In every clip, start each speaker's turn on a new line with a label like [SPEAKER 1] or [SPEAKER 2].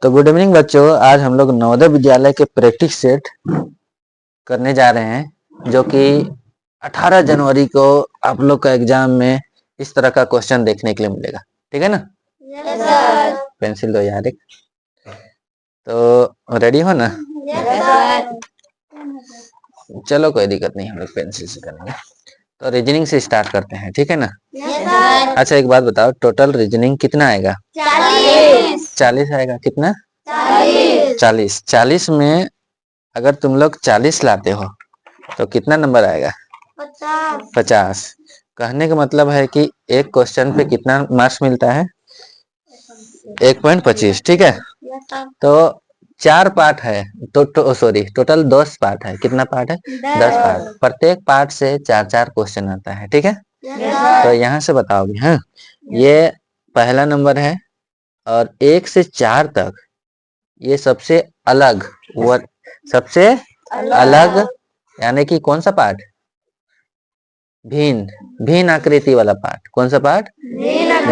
[SPEAKER 1] तो good evening बच्चों, आज हम लोग नवोदय विद्यालय के प्रैक्टिस सेट करने जा रहे हैं, जो कि 18 जनवरी को आप लोग का एग्जाम में इस तरह का क्वेश्चन देखने के लिए मिलेगा। ठीक है ना?
[SPEAKER 2] Yes sir.
[SPEAKER 1] पेंसिल दो यार एक। तो रेडी हो ना?
[SPEAKER 2] Yes sir.
[SPEAKER 1] चलो कोई दिक्कत नहीं, हम लोग पेंसिल से करेंगे। तो रीजनिंग से स्टार्ट करते हैं, ठीक है ना?
[SPEAKER 2] Yes sir.
[SPEAKER 1] अच्छा एक बात बताओ, टोटल रीजनिंग कितना आएगा?
[SPEAKER 2] 40।
[SPEAKER 1] 40 आएगा। कितना?
[SPEAKER 2] 40।
[SPEAKER 1] 40 में अगर तुम लोग 40 लाते हो तो कितना नंबर आएगा? 50। कहने का मतलब है कि एक क्वेश्चन पे कितना मार्क्स मिलता है? 1.25। ठीक है, तो 4 पार्ट है तो सॉरी टोटल 10 पार्ट है। कितना पार्ट है? 10 पार्ट। प्रत्येक पार्ट से 4-4 क्वेश्चन आता है। ठीक है, तो यहाँ से बताओगे। हाँ, ये पहला नंबर है और 1 से 4 तक ये सबसे अलग सबसे अलग यानी कि कौन सा पार्ट? भिन्न आकृति वाला पार्ट। कौन सा पार्ट?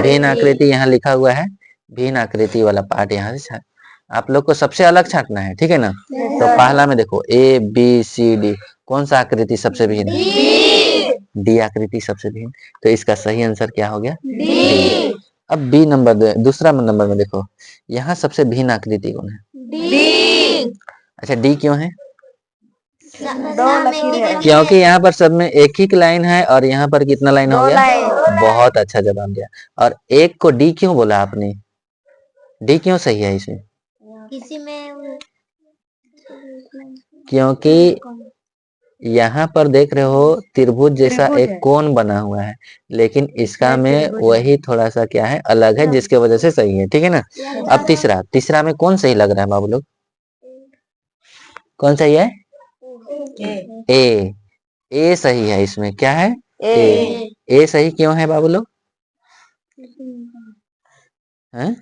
[SPEAKER 1] भिन्न आकृति। यहाँ लिखा हुआ है भिन्न आकृति वाला पार्ट। यहाँ से आप लोग को सबसे अलग छांटना है। ठीक है ना? तो पहला में देखो A B C D, कौन सा आकृति सबसे भिन्न है? डी आकृति सबसे भिन्न। तो इसका सही आंसर क्या हो गया? डी। अब बी नंबर दूसरा नंबर में देखो, यहाँ सबसे भिन्न आकृति कौन है?
[SPEAKER 2] डी।
[SPEAKER 1] अच्छा, डी क्यों है?
[SPEAKER 2] क्योंकि
[SPEAKER 1] क्योंकि यहाँ पर सब में एक ही लाइन है और यहाँ पर कितना लाइन हो गया? बहुत अच्छा जवाब दिया। और एक को डी क्यों बोला आपने? डी क्यों सही है इसमें?
[SPEAKER 2] किसी में
[SPEAKER 1] क्योंकि यहाँ पर देख रहे हो त्रिभुज जैसा एक कोण बना हुआ है, लेकिन इसका में वही थोड़ा सा क्या है, अलग है, जिसके वजह से सही है। ठीक है ना? अब तीसरा में कौन सही लग रहा है बाबू लोग? कौन सही है? ए सही है। इसमें क्या है? ए सही क्यों है बाबू लोग? हैं?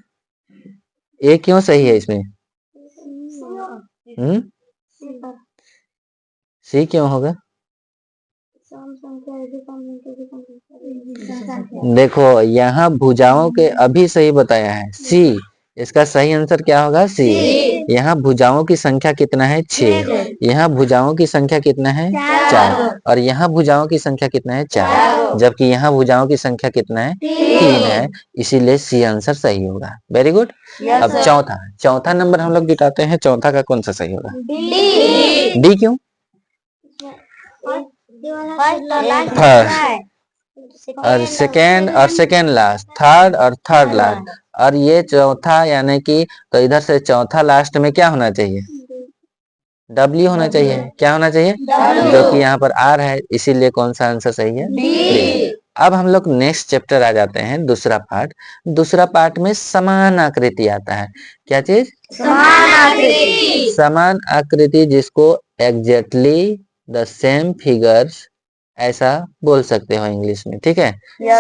[SPEAKER 1] ए क्यों सही है इसमें? सी क्यों होगा? देखो यहाँ भुजाओं के अभी सही बताया है सी। इसका सही आंसर क्या होगा? सी। यहाँ भुजाओं की संख्या कितना है? 6। यहाँ भुजाओं की संख्या कितना है? 4। और यहाँ भुजाओं की संख्या कितना है? 4। जबकि यहाँ भुजाओं की संख्या कितना है? 3 है। इसीलिए सी आंसर सही होगा। Very good. अब चौथा नंबर हम लोग जुटाते हैं। चौथा का कौन सा सही होगा? डी क्यों? फर्स्ट और सेकेंड लास्ट, थर्ड और थर्ड लास्ट। और ये चौथा यानी कि तो इधर से चौथा लास्ट में क्या होना चाहिए? डब्ल्यू होना चाहिए। क्या होना चाहिए? जो कि यहाँ पर आर है, इसीलिए कौन सा आंसर सही है? डी। अब हम लोग नेक्स्ट चैप्टर आ जाते हैं, दूसरा पार्ट। दूसरा पार्ट में समान आकृति आता है। क्या चीज?
[SPEAKER 2] समान आकृति।
[SPEAKER 1] समान आकृति, जिसको एग्जैक्टली द सेम फिगर्स ऐसा बोल सकते हो इंग्लिश में। ठीक है?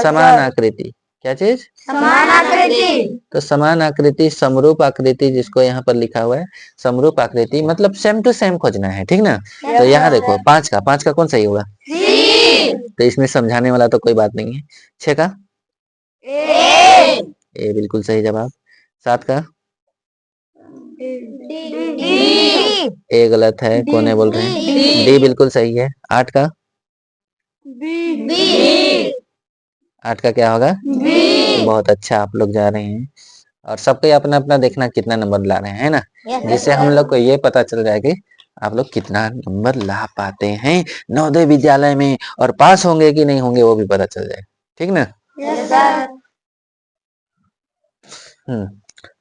[SPEAKER 1] समान आकृति। क्या चीज?
[SPEAKER 2] समान आकृति।
[SPEAKER 1] तो समान आकृति, समरूप आकृति, जिसको यहाँ पर लिखा हुआ है समरूप आकृति, मतलब सेम टू सेम खोजना है। ठीक ना? तो यहाँ देखो पांच का कौन सही होगा? तो इसमें समझाने वाला तो कोई बात नहीं है। 6 का? ए बिल्कुल सही जवाब। 7 का? ए गलत है। कौन बोल रहे हैं? डी बिल्कुल सही है। 8 का? 8 का क्या होगा? बहुत अच्छा, आप लोग जा रहे हैं। और सबको अपना अपना देखना कितना नंबर ला रहे हैं, है ना? जिससे हम लोग को ये पता चल जाए कि आप लोग कितना नंबर ला पाते हैं नवोदय विद्यालय में, और पास होंगे कि नहीं होंगे वो भी पता चल जाए। ठीक ना?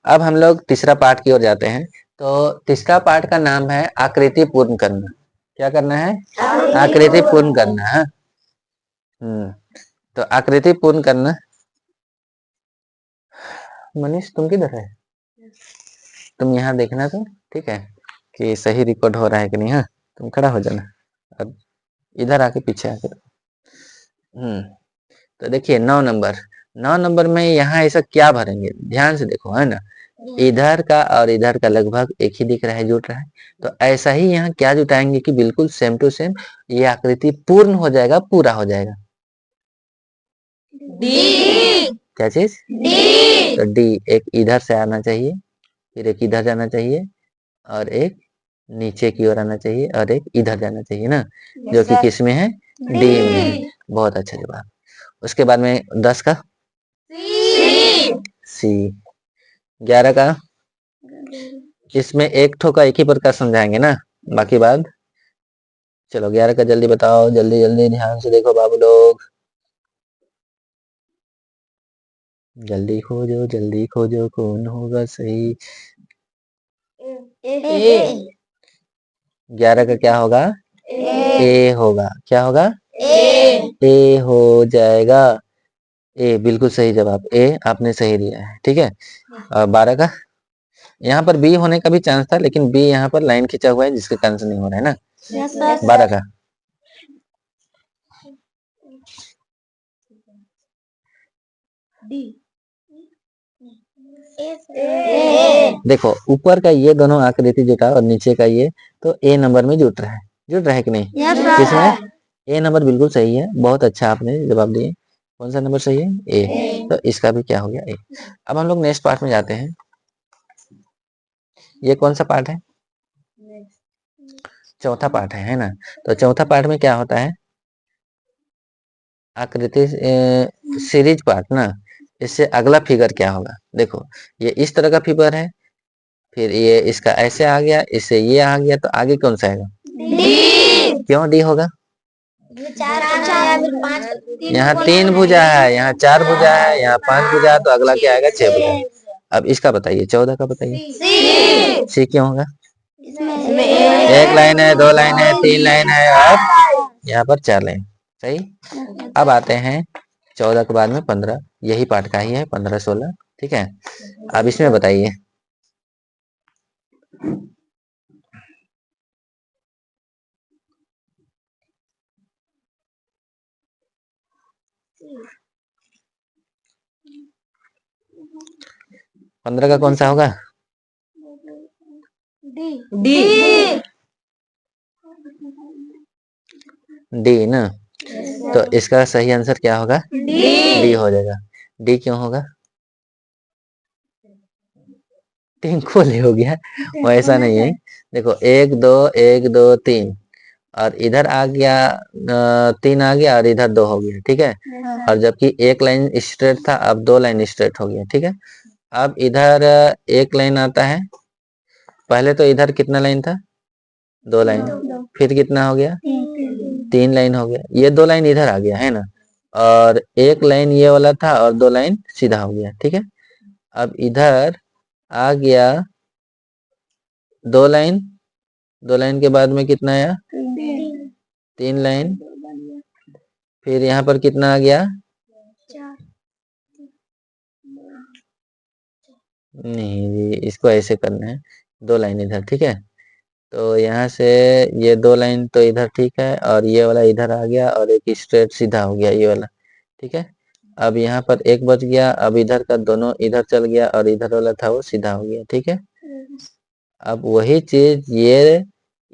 [SPEAKER 1] अब हम लोग तीसरा पार्ट की ओर जाते हैं। तो तीसरा पार्ट का नाम है आकृति पूर्ण करना। क्या करना है? आकृति पूर्ण करना। तो आकृति पूर्ण करना। मनीष तुम किधर है? तुम यहाँ देखना तो ठीक है कि सही रिकॉर्ड हो रहा है कि नहीं। हाँ, तुम खड़ा हो जाना और इधर आके पीछे आके। तो देखिए 9 नंबर में यहाँ ऐसा क्या भरेंगे, ध्यान से देखो, है ना? इधर का और इधर का लगभग एक ही दिख रहा है, जुट रहा है। तो ऐसा ही यहाँ क्या जुटाएंगे कि बिल्कुल सेम टू सेम ये आकृति पूर्ण हो जाएगा, पूरा हो जाएगा। डी। क्या चीज? डी। तो डी एक इधर से आना चाहिए, फिर एक इधर जाना चाहिए और एक नीचे की ओर आना चाहिए और एक इधर जाना चाहिए ना, जो कि किस में है, डी में है। बहुत अच्छा जवाब। उसके बाद में 10 का सी, 11 का, इसमें एक ठो का एक ही प्रकार समझाएंगे ना, बाकी बात। चलो 11 का जल्दी बताओ, जल्दी जल्दी ध्यान से देखो बाबू लोग, जल्दी खोजो कौन होगा सही। 11 का क्या होगा, ए होगा। क्या होगा, ए हो जाएगा। ए बिल्कुल सही जवाब, ए आपने सही दिया है, ठीक है। और 12 का, यहाँ पर बी होने का भी चांस था, लेकिन बी यहाँ पर लाइन खींचा हुआ है जिसके कारण से नहीं हो रहा है ना। 12 का देखो, ऊपर का ये दोनों आकृति जो था और नीचे का ये, तो ए नंबर में जुट रहा है कि नहीं, किसमें, ए नंबर बिल्कुल सही है। बहुत अच्छा आपने जवाब दिए। कौन सा नंबर सही है, ए। तो इसका भी क्या हो गया, ए। अब हम लोग नेक्स्ट पार्ट में जाते हैं। ये कौन सा पार्ट है, चौथा पार्ट है ना। तो चौथा पार्ट में क्या होता है, आकृति सीरीज पार्ट ना। इससे अगला फिगर क्या होगा, देखो ये इस तरह का फिगर है, फिर ये इसका ऐसे आ गया, इससे ये आ गया, तो आगे कौन सा आएगा, डी। क्यों डी होगा, यहाँ 3 भुजा है, यहाँ 4 भुजा है, यहाँ 5 भुजा है, तो अगला क्या आएगा, 6 भुजा। अब इसका बताइए, 14 का बताइए, सी क्यों होगा, एक लाइन है, 2 लाइन है, 3 लाइन है, और यहाँ पर 4 लाइन। सही। अब आते हैं 14 के बाद में 15, यही पार्ट का ही है, 15 16, ठीक है। अब इसमें बताइए, पंद्रह का कौन सा होगा,
[SPEAKER 2] डी
[SPEAKER 1] डी ना। तो इसका सही आंसर क्या होगा, डी हो जाएगा। डी क्यों होगा, टिंकुल हो गया, वो ऐसा नहीं है। देखो 1 2 1 2 3, और इधर आ गया 3 आ गया, और इधर 2 हो गया, ठीक है। और जबकि एक लाइन स्ट्रेट था, अब 2 लाइन स्ट्रेट हो गया, ठीक है। अब इधर एक लाइन आता है, पहले तो इधर कितना लाइन था, 2 लाइन, फिर कितना हो गया, 3 लाइन हो गया, ये 2 लाइन इधर आ गया है ना, और एक लाइन ये वाला था, और 2 लाइन सीधा हो गया, ठीक है। अब इधर आ गया 2 लाइन, 2 लाइन के बाद में कितना आया, 3 लाइन, फिर यहाँ पर कितना आ गया, नहीं इसको ऐसे करना है, 2 लाइन इधर, ठीक है। तो यहाँ से ये 2 लाइन तो इधर ठीक है, और ये वाला इधर आ गया, और एक स्ट्रेट सीधा हो गया ये वाला, ठीक है। अब यहाँ पर एक बच गया, अब इधर का दोनों इधर चल गया, और इधर वाला था वो सीधा हो गया, ठीक है। अब वही चीज ये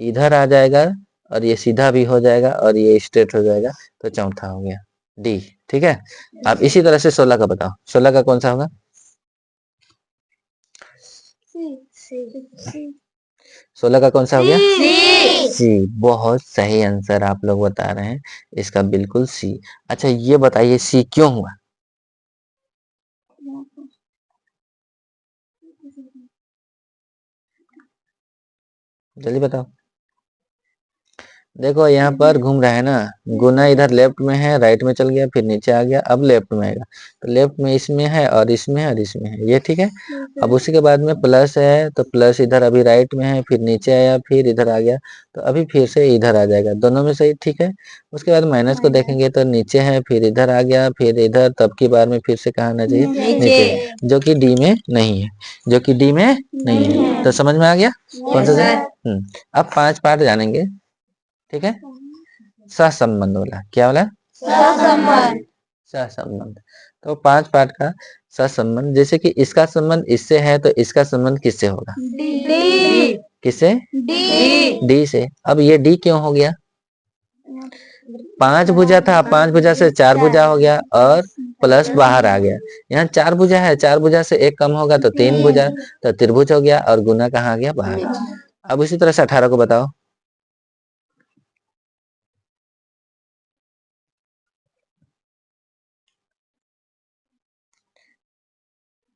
[SPEAKER 1] इधर आ जाएगा, और ये सीधा भी हो जाएगा, और ये स्ट्रेट हो जाएगा, तो चौथा हो गया डी, ठीक है। अब इसी तरह से 16 का बताओ, 16 का कौन सा होगा, 16 का कौन सा हो गया, सी। बहुत सही आंसर आप लोग बता रहे हैं, इसका बिल्कुल सी। अच्छा ये बताइए सी क्यों हुआ, जल्दी बताओ। देखो यहाँ पर घूम रहा है ना, गुना इधर लेफ्ट में है, राइट में चल गया, फिर नीचे आ गया, अब लेफ्ट में आएगा, तो लेफ्ट में इसमें है, और इसमें है, और इसमें है, ये ठीक है। अब उसी के बाद में प्लस है, तो प्लस इधर अभी राइट में है, फिर नीचे आया, फिर इधर आ गया, तो अभी फिर से इधर आ जाएगा, दोनों में सही, ठीक है। उसके बाद माइनस को देखेंगे तो नीचे है, फिर इधर आ गया, फिर इधर, तब की बार में फिर से कहाँ आना चाहिए, नीचे, जो कि डी में नहीं है, जो कि डी में नहीं है। तो समझ में आ गया कौन सा। अब 5 पार्ट जानेंगे, ठीक है। सहसंबंध वाला, क्या वाला, सहसंबंध। तो 5 पार्ट का सहसंबंध, जैसे कि इसका संबंध इससे है, तो इसका संबंध किससे होगा, किससे, डी से। अब ये डी क्यों हो गया, 5 भुजा था, 5 भुजा से 4 भुजा हो गया और प्लस बाहर आ गया। यहाँ 4 भुजा है, 4 भुजा से एक कम होगा तो 3 भुजा, तो त्रिभुज हो गया और गुना कहाँ आ गया? बाहर। अब उसी तरह से 18 को बताओ।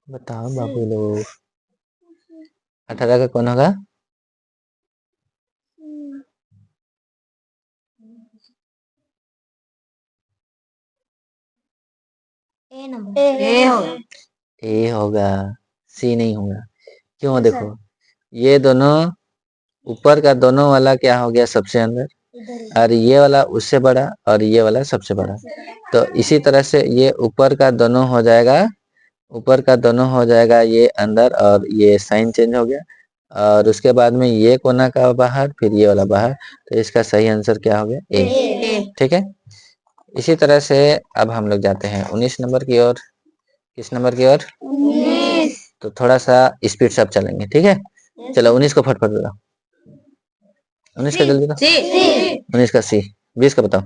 [SPEAKER 1] बताओ बाबू लोग, 18 का कौन होगा?
[SPEAKER 2] ए होगा।
[SPEAKER 1] ए होगा, सी नहीं होगा। क्यों? देखो ये दोनों ऊपर का दोनों वाला क्या हो गया? सबसे अंदर, और ये वाला उससे बड़ा और ये वाला सबसे बड़ा। तो इसी तरह से ये ऊपर का दोनों हो जाएगा, ऊपर का दोनों हो जाएगा ये अंदर और ये साइन चेंज हो गया, और उसके बाद में ये कोना का बाहर, फिर ये वाला बाहर। तो इसका सही आंसर क्या हो गया? ए। ठीक है। इसी तरह से अब हम लोग जाते हैं 19 नंबर की ओर। किस नंबर की ओर?
[SPEAKER 2] 19।
[SPEAKER 1] तो थोड़ा सा स्पीड से अब चलेंगे, ठीक है? चलो 19 को फटफट बताओ। 19 का जल्दी बताओ। 19 का सी। 20 का बताओ।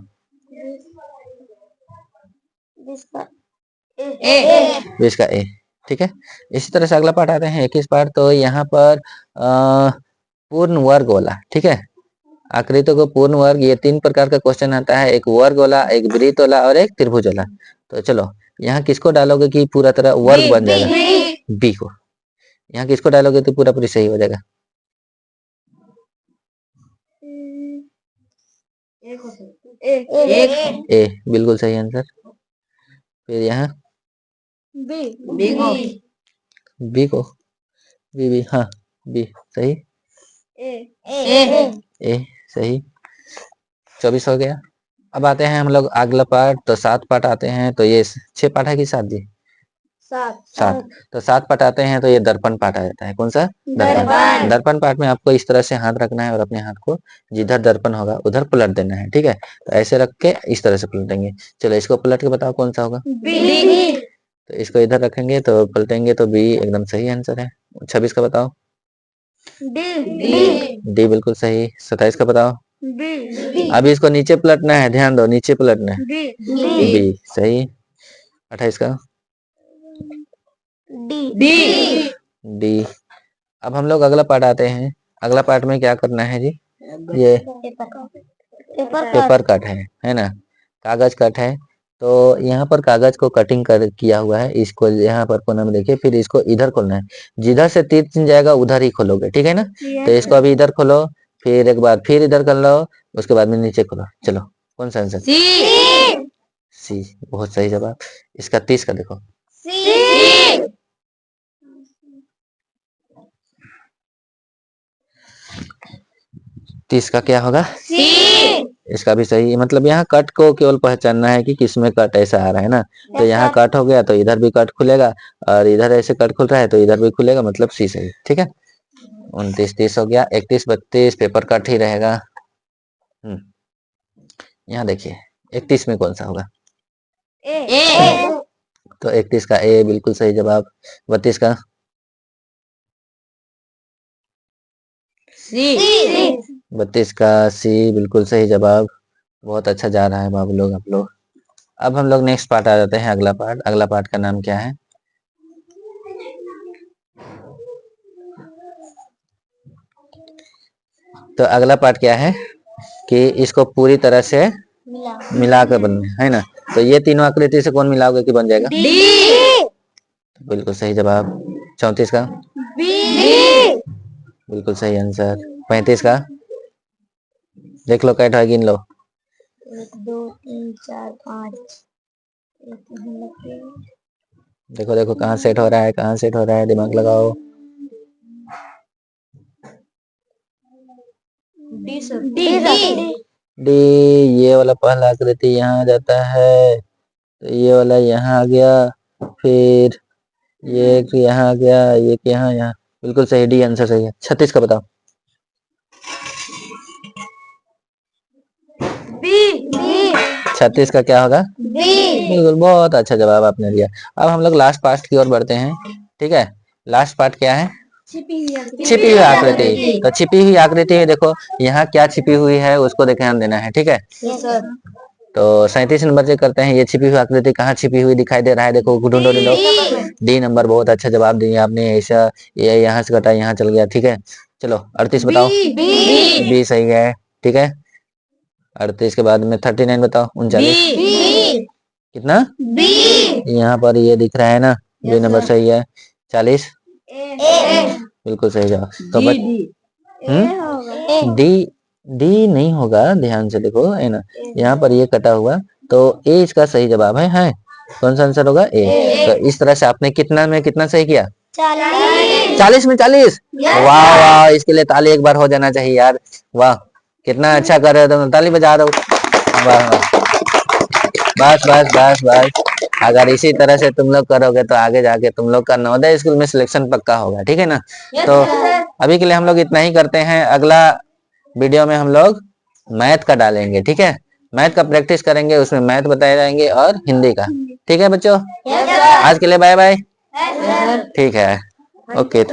[SPEAKER 1] 20 का ए। ठीक है। इसी तरह से अगला पार्ट आते हैं 21 पार्ट। तो यहाँ पर पूर्ण वर्ग वाला, ठीक है, आकृतियों को पूर्ण वर्ग, ये 3 प्रकार का क्वेश्चन आता है, एक वर्ग वाला, एक वृत्त वाला और एक त्रिभुज वाला। तो चलो यहाँ किसको डालोगे कि पूरा तरह वर्ग बन जाएगा? बी को। यहाँ किसको डालोगे तो पूरा पूरी सही हो जाएगा? ए बिल्कुल सही आंसर। फिर यहाँ
[SPEAKER 2] बी को।
[SPEAKER 1] बी को, बी हाँ, बी सही। ए सही। 24 हो गया। अब आते हैं हम लोग अगला पार्ट। तो 7 पार्ट आते हैं। तो ये 6 पार्ट है कि 7 जी? 7। तो 7 पार्ट आते हैं। तो ये दर्पण पार्ट आ जाता है। कौन सा?
[SPEAKER 2] दर्पण।
[SPEAKER 1] दर्पण पार्ट में आपको इस तरह से हाथ रखना है और अपने हाथ को जिधर दर्पण होगा उधर पलट देना है, ठीक है? तो ऐसे रख के इस तरह से पलटेंगे। चलो इसको पलट के बताओ कौन सा होगा?
[SPEAKER 2] बी।
[SPEAKER 1] तो इसको इधर रखेंगे तो पलटेंगे तो बी एकदम सही आंसर है। 26 का बताओ। डी बिल्कुल सही। 27 का बताओ। अभी इसको नीचे पलटना है, ध्यान दो, नीचे पलटना है। बी सही। 28 का? डी। अब हम लोग अगला पार्ट आते हैं। अगला पार्ट में क्या करना है जी? ये पेपर कट है ना, कागज कट है। तो यहाँ पर कागज को कटिंग कर किया हुआ है, इसको यहाँ पर कोना में देखिए, फिर इसको इधर खोलना है, जिधर से तीर चिन्ह जाएगा उधर ही खोलोगे, ठीक है ना? तो इसको अभी इधर खोलो, फिर एक बार फिर इधर कर लो, उसके बाद में नीचे खोलो। चलो कौन सा आंसर? सी। बहुत सही जवाब। इसका 30 का देखो। 30 का क्या होगा? इसका भी सही। मतलब यहाँ कट को केवल पहचानना है कि किसमें कट ऐसा आ रहा है ना। तो यहाँ कट हो गया तो इधर भी कट खुलेगा, और इधर ऐसे कट खुल रहा है तो इधर भी खुलेगा, मतलब सी सही। ठीक है। 29 30 हो गया। 31 32 पेपर कट ही रहेगा। यहाँ देखिए 31 में कौन सा होगा? तो 31 का ए बिल्कुल सही जवाब। 32 का? 32 का सी बिल्कुल सही जवाब। बहुत अच्छा जा रहा है बाबू लोग आप लोग। अब हम लोग नेक्स्ट पार्ट आ जाते हैं, अगला पार्ट। अगला पार्ट का नाम क्या है? तो अगला पार्ट क्या है कि इसको पूरी तरह से मिलाकर बनना है ना। तो ये तीनों आकृति से कौन मिलाओगे कि बन जाएगा? तो बिल्कुल सही जवाब। 34 का? बिल्कुल सही आंसर। 35 का? देख लो कैट है, गिन लो।
[SPEAKER 2] 1 2 3 4 5।
[SPEAKER 1] देखो देखो कहाँ सेट हो रहा है, कहाँ सेट हो रहा है, दिमाग लगाओ। डी। ये वाला पहला आकृति यहाँ आ जाता है, तो ये वाला यहाँ आ गया, फिर ये एक यहाँ आ गया, ये यहाँ यहाँ। बिल्कुल सही, डी आंसर सही है। 36 का बताओ।
[SPEAKER 2] बी।
[SPEAKER 1] 36 का क्या होगा? बिल्कुल, बहुत अच्छा जवाब आपने दिया। अब हम लोग लास्ट पार्ट की ओर बढ़ते हैं। ठीक है। लास्ट पार्ट क्या है? छिपी हुई आकृति। तो छिपी हुई आकृति है, देखो यहाँ क्या छिपी हुई है उसको ध्यान देना है, ठीक है।
[SPEAKER 2] Yes sir.
[SPEAKER 1] तो 37 नंबर से करते हैं, ये छिपी हुई आकृति कहाँ छिपी हुई दिखाई दे रहा है, देखो ढूंढो ढूंढो। डी नंबर, बहुत अच्छा जवाब दिए आपने। ऐसा ये यहाँ से कटा यहाँ चल गया, ठीक है। चलो 38 बताओ। बी सही है, ठीक है। 38 के बाद में 39 बताओ। 39 कितना? यहाँ पर ये दिख रहा है ना, बी नंबर सही है। 40 बिल्कुल सही जवाब। तो डी डी नहीं होगा, ध्यान से देखो है ना, यहाँ पर ये कटा हुआ, तो ए इसका सही जवाब है। कौन सा आंसर होगा? ए। तो इस तरह से आपने कितना में कितना सही किया? 40 में 40। वाह वाह, इसके लिए ताली एक बार हो जाना चाहिए यार। वाह, कितना अच्छा कर रहे हो तुम, ताली बजा दो। वाह, बस बस बस बस। अगर इसी तरह से तुम लोग करोगे तो आगे जाके तुम लोग का नवोदय स्कूल में सिलेक्शन पक्का होगा, ठीक है ना। तो अभी के लिए हम लोग इतना ही करते हैं। अगला वीडियो में हम लोग मैथ का डालेंगे, ठीक है। मैथ का प्रैक्टिस करेंगे, उसमें मैथ बताए जाएंगे और हिंदी का, ठीक है बच्चों। आज के लिए बाय बाय। ठीक है, ओके।